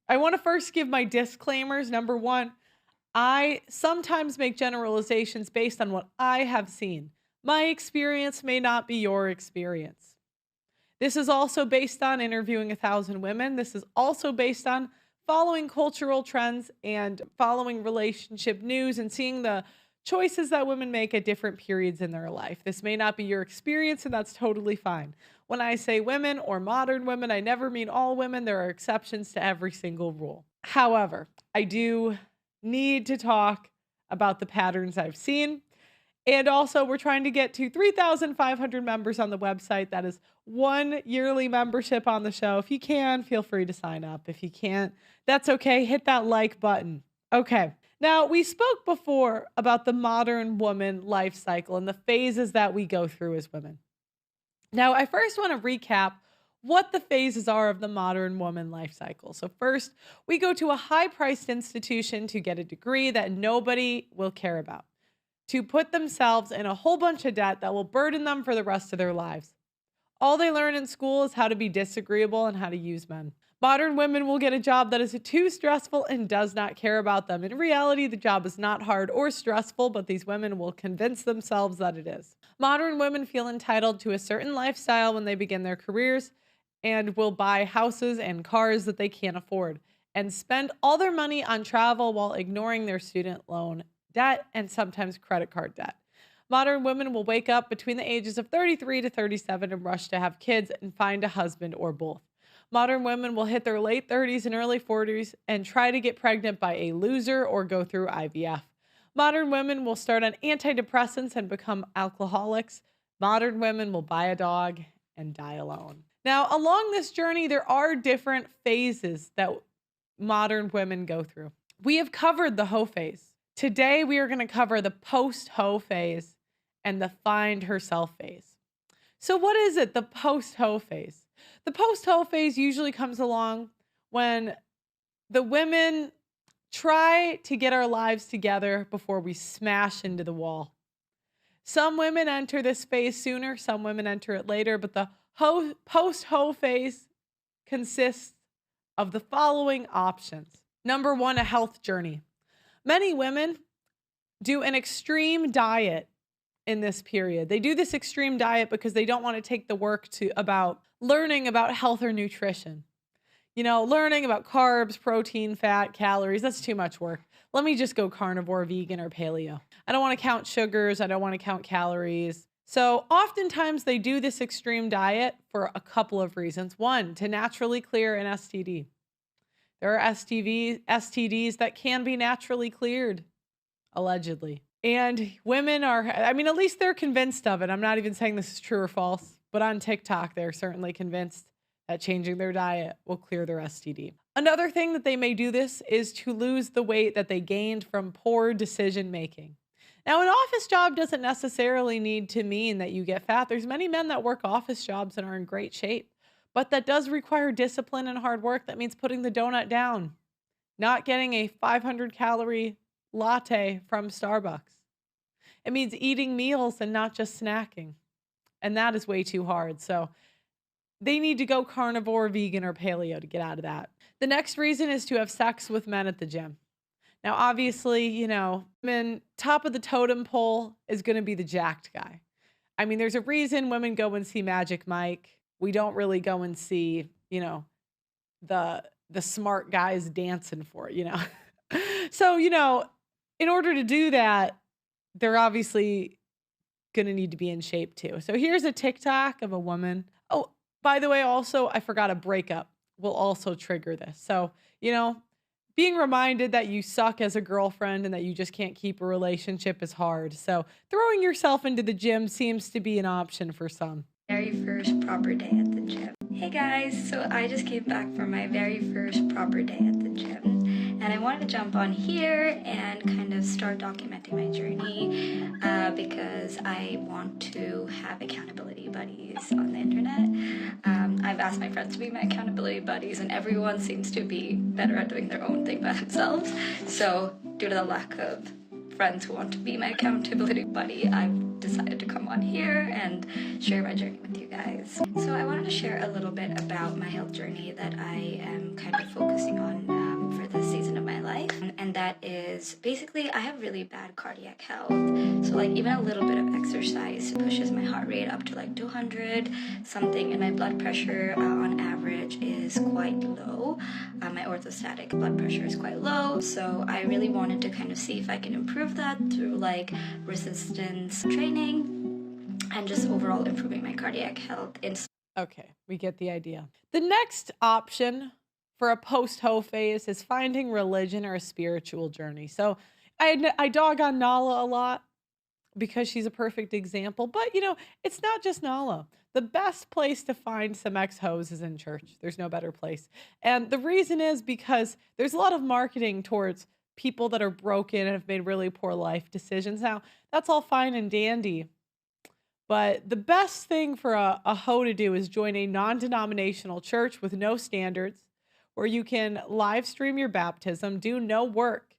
I want to first give my disclaimers. Number one, I sometimes make generalizations based on what I have seen. My experience may not be your experience. This is also based on interviewing 1,000 women. This is also based on following cultural trends and following relationship news and seeing the choices that women make at different periods in their life. This may not be your experience, and that's totally fine. When I say women or modern women, I never mean all women. There are exceptions to every single rule. However, I do need to talk about the patterns I've seen. And also, we're trying to get to 3,500 members on the website. That is one yearly membership on the show. If you can, feel free to sign up. If you can't, that's okay. Hit that like button. Okay. Now, we spoke before about the modern woman life cycle and the phases that we go through as women. Now, I first want to recap what the phases are of the modern woman life cycle. So first, we go to a high-priced institution to get a degree that nobody will care about, to put themselves in a whole bunch of debt that will burden them for the rest of their lives. All they learn in school is how to be disagreeable and how to use men. Modern women will get a job that is too stressful and does not care about them. In reality, the job is not hard or stressful, but these women will convince themselves that it is. Modern women feel entitled to a certain lifestyle when they begin their careers and will buy houses and cars that they can't afford and spend all their money on travel while ignoring their student loan debt and sometimes credit card debt. Modern women will wake up between the ages of 33 to 37 and rush to have kids and find a husband or both. Modern women will hit their late 30s and early 40s and try to get pregnant by a loser or go through IVF. Modern women will start on antidepressants and become alcoholics. Modern women will buy a dog and die alone. Now, along this journey, there are different phases that modern women go through. We have covered the hoe phase. Today, we are going to cover the post-hoe phase and the find herself phase. So what is it, the post-hoe phase? The post-hoe phase usually comes along when the women try to get our lives together before we smash into the wall. Some women enter this phase sooner, some women enter it later, but the post-hoe phase consists of the following options. Number one, a health journey. Many women do an extreme diet in this period. They do this extreme diet because they don't want to take the work about learning about health or nutrition. You know, learning about carbs, protein, fat, calories, that's too much work. Let me just go carnivore, vegan, or paleo. I don't want to count sugars. I don't want to count calories. So oftentimes they do this extreme diet for a couple of reasons. One, to naturally clear an STD. There are STDs that can be naturally cleared, allegedly. And women are, I mean, at least they're convinced of it. I'm not even saying this is true or false, but on TikTok, they're certainly convinced that changing their diet will clear their STD. Another thing that they may do this is to lose the weight that they gained from poor decision making. Now, an office job doesn't necessarily need to mean that you get fat. There's many men that work office jobs and are in great shape, but that does require discipline and hard work. That means putting the donut down, not getting a 500-calorie latte from Starbucks. It means eating meals and not just snacking. And that is way too hard. So they need to go carnivore, vegan, or paleo to get out of that. The next reason is to have sex with men at the gym. Now, obviously, you know, men, top of the totem pole is going to be the jacked guy. I mean, there's a reason women go and see Magic Mike. We don't really go and see, you know, the smart guys dancing for it, you know. So, you know, in order to do that, they're obviously going to need to be in shape too. So here's a TikTok of a woman. Oh, by the way, also, I forgot a breakup will also trigger this. So, you know, being reminded that you suck as a girlfriend and that you just can't keep a relationship is hard. So throwing yourself into the gym seems to be an option for some. Very first proper day at the gym. Hey guys, so I just came back from my very first proper day at the gym, and I wanted to jump on here and kind of start documenting my journey because I want to have accountability buddies on the internet. I've asked my friends to be my accountability buddies, and everyone seems to be better at doing their own thing by themselves. So due to the lack of friends who want to be my accountability buddy, I've decided to come on here and share my journey with you guys. So I wanted to share a little bit about my health journey that I am kind of focusing on that is basically I have really bad cardiac health. So like even a little bit of exercise pushes my heart rate up to like 200 something, and my blood pressure on average is quite low. My orthostatic blood pressure is quite low. So I really wanted to kind of see if I can improve that through like resistance training and just overall improving my cardiac health. Okay, we get the idea. The next option for a post-Ho phase is finding religion or a spiritual journey. So I dog on Nala a lot because she's a perfect example. But, it's not just Nala. The best place to find some ex-hoes is in church. There's no better place. And the reason is because there's a lot of marketing towards people that are broken and have made really poor life decisions. Now, that's all fine and dandy. But the best thing for a hoe to do is join a non-denominational church with no standards, where you can live stream your baptism, do no work,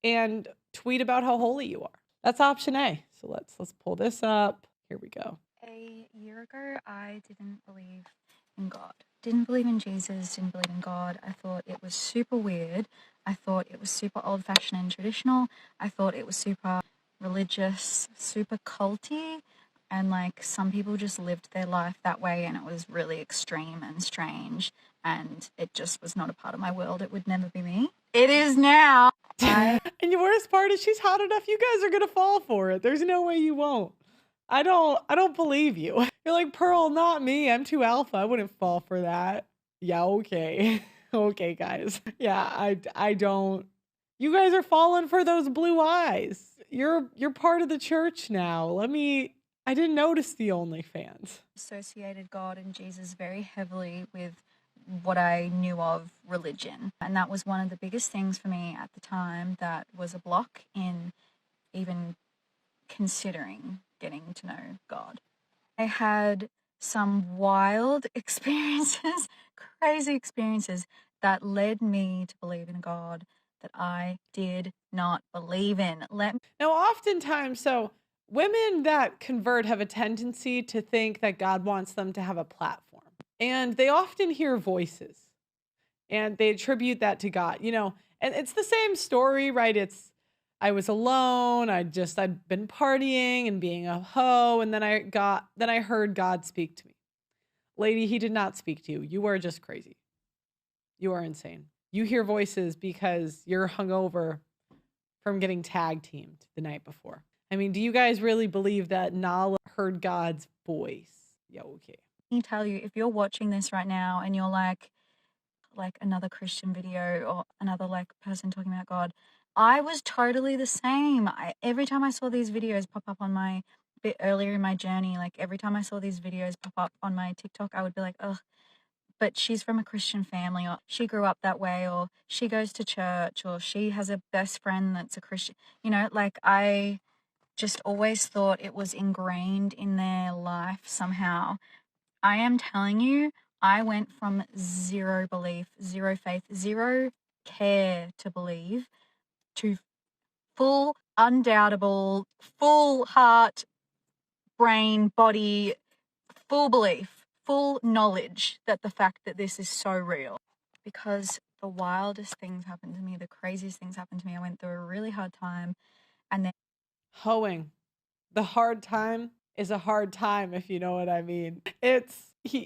and tweet about how holy you are. That's option A. So let's pull this up. Here we go. A year ago, I didn't believe in God. Didn't believe in Jesus, didn't believe in God. I thought it was super weird. I thought it was super old-fashioned and traditional. I thought it was super religious, super culty. And like some people just lived their life that way, and it was really extreme and strange. And it just was not a part of my world. It would never be me. It is now. And the worst part is she's hot enough. You guys are gonna fall for it. There's no way you won't. I don't believe you. You're like, Pearl, not me. I'm too alpha. I wouldn't fall for that. Yeah, okay. Okay, guys. Yeah, I don't. You guys are falling for those blue eyes. You're part of the church now. I didn't notice the OnlyFans. Associated God and Jesus very heavily with what I knew of religion. And that was one of the biggest things for me at the time that was a block in even considering getting to know God. I had some wild experiences, crazy experiences that led me to believe in a God that I did not believe in. Now, oftentimes, so women that convert have a tendency to think that God wants them to have a platform. And they often hear voices and they attribute that to God, and it's the same story, right? I was alone. I'd been partying and being a hoe. And then I heard God speak to me. Lady, he did not speak to you. You are just crazy. You are insane. You hear voices because you're hungover from getting tag teamed the night before. I mean, do you guys really believe that Nala heard God's voice? Yeah, okay. Let me tell you, if you're watching this right now and you're like another Christian video or another like person talking about God, I was totally the same. Every time I saw these videos pop up on my bit earlier in my journey, like every time I saw these videos pop up on my TikTok, I would be like, ugh, but she's from a Christian family, or she grew up that way, or she goes to church, or she has a best friend that's a Christian. Like I just always thought it was ingrained in their life somehow. I am telling you, I went from zero belief, zero faith, zero care to believe, to full, undoubtable, full heart, brain, body, full belief, full knowledge that the fact that this is so real. Because the wildest things happened to me, the craziest things happened to me. I went through a really hard time, and then Hoeing. The hard time is a hard time, if you know what I mean. It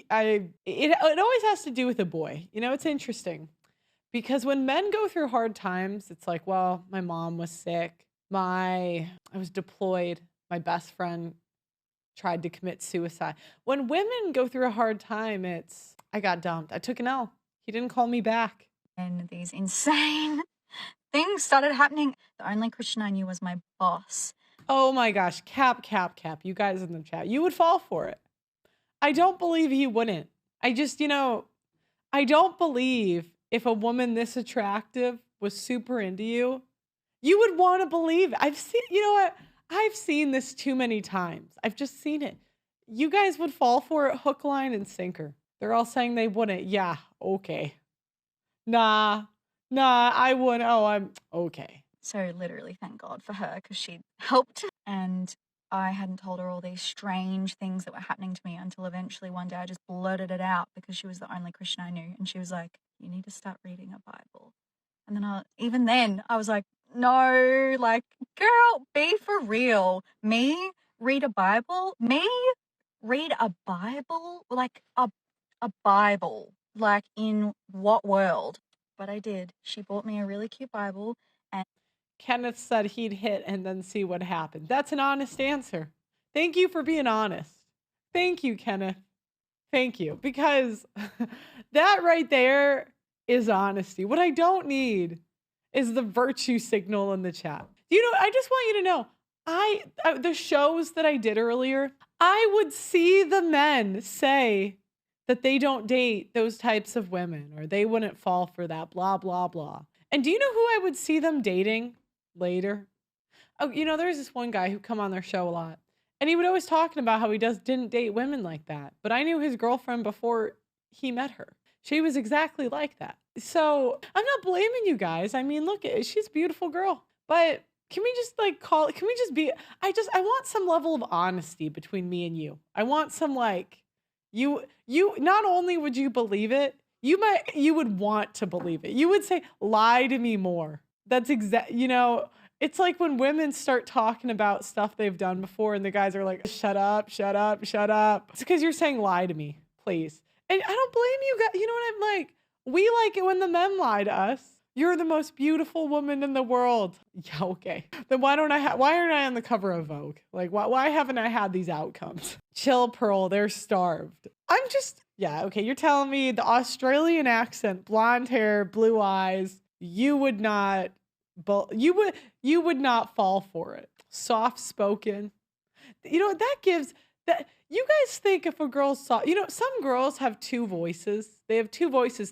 always has to do with a boy. It's interesting because when men go through hard times, it's like, well, my mom was sick. I was deployed. My best friend tried to commit suicide. When women go through a hard time, it's, I got dumped. I took an L. He didn't call me back. And these insane things started happening. The only Christian I knew was my boss. Oh my gosh, cap. You guys in the chat, you would fall for it. I don't believe he wouldn't. I just, I don't believe if a woman this attractive was super into you, you would want to believe it. I've seen this too many times. I've just seen it. You guys would fall for it hook, line, and sinker. They're all saying they wouldn't. Yeah, okay. Nah, I wouldn't. Oh, I'm okay. So literally thank God for her, because she helped. And I hadn't told her all these strange things that were happening to me until eventually one day I just blurted it out, because she was the only Christian I knew. And she was like, you need to start reading a Bible. And then even then I was like, no, like, girl, be for real. Me read a Bible? Me read a Bible? Like a Bible. Like, in what world? But I did. She bought me a really cute Bible. And Kenneth said he'd hit and then see what happened. That's an honest answer. Thank you for being honest. Thank you, Kenneth. Thank you. Because that right there is honesty. What I don't need is the virtue signal in the chat. You know, I just want you to know, the shows that I did earlier, I would see the men say that they don't date those types of women or they wouldn't fall for that, blah, blah, blah. And do you know who I would see them dating later? Oh, you know, there's this one guy who come on their show a lot. And he would always talking about how he didn't date women like that. But I knew his girlfriend before he met her. She was exactly like that. So I'm not blaming you guys. I mean, look, she's a beautiful girl. But can we just can we just be, I want some level of honesty between me and you. I want some you not only would you believe it, you would want to believe it. You would say, lie to me more. That's it's like when women start talking about stuff they've done before and the guys are like, shut up, shut up, shut up. It's because you're saying lie to me, please. And I don't blame you guys. You know what I'm like? We like it when the men lie to us. You're the most beautiful woman in the world. Yeah, okay. Then why aren't I on the cover of Vogue? Like, why haven't I had these outcomes? Chill, Pearl, they're starved. Yeah, okay, you're telling me the Australian accent, blonde hair, blue eyes, you would not fall for it. Soft spoken. You know, that gives that you guys think if a girl's soft, you know, some girls have two voices. They have two voices.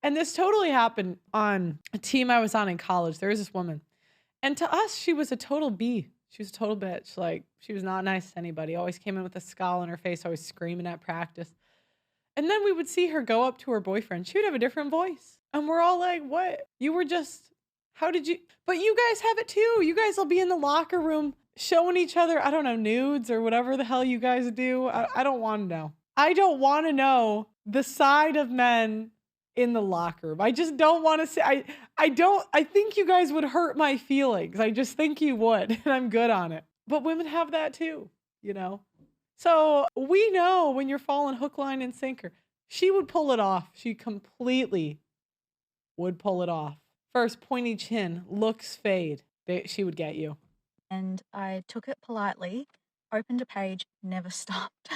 And this totally happened on a team I was on in college. There was this woman. And to us, she was a total B. She was a total bitch. Like, she was not nice to anybody. Always came in with a scowl on her face, always screaming at practice. And then we would see her go up to her boyfriend. She would have a different voice. And we're all like, what? You were just, how did you? But you guys have it too. You guys will be in the locker room showing each other, I don't know, nudes or whatever the hell you guys do. I don't want to know. I don't want to know the side of men in the locker room. I just don't want to say, I think you guys would hurt my feelings. I just think you would, and I'm good on it. But women have that too, you know? So we know when you're falling hook, line, and sinker. She would pull it off. She completely would pull it off. First, pointy chin, looks fade. She would get you. And I took it politely, opened a page, never stopped.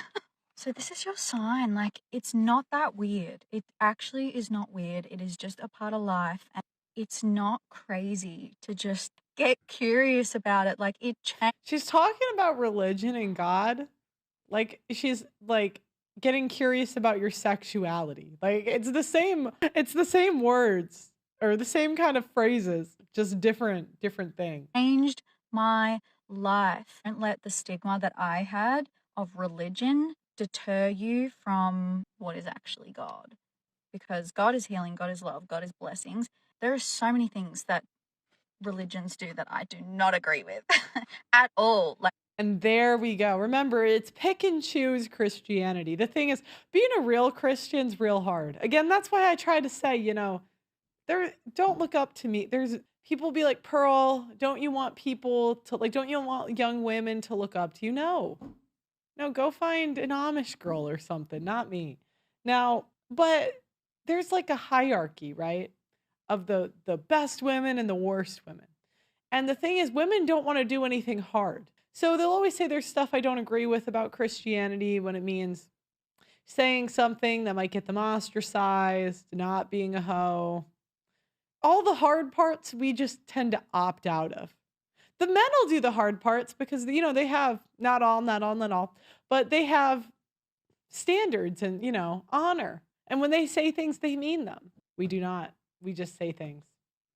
So this is your sign. Like, it's not that weird. It actually is not weird. It is just a part of life. And it's not crazy to just get curious about it. Like, it changed. She's talking about religion and God. Like, she's like getting curious about your sexuality. Like, it's the same words or the same kind of phrases, just different thing. Changed my life. Don't let the stigma that I had of religion deter you from what is actually God. Because God is healing, God is love, God is blessings. There are so many things that religions do that I do not agree with at all. And there we go. Remember, it's pick and choose Christianity. The thing is, being a real Christian's real hard. Again, that's why I try to say, you know, don't look up to me. There's people be like, Pearl, don't you want young women to look up to you? No, go find an Amish girl or something, not me. Now, but there's like a hierarchy, right? Of the best women and the worst women. And the thing is, women don't want to do anything hard. So they'll always say there's stuff I don't agree with about Christianity when it means saying something that might get them ostracized, not being a hoe. All the hard parts we just tend to opt out of. The men will do the hard parts because, you know, they have not all, but they have standards and, you know, honor. And when they say things, they mean them. We do not. We just say things.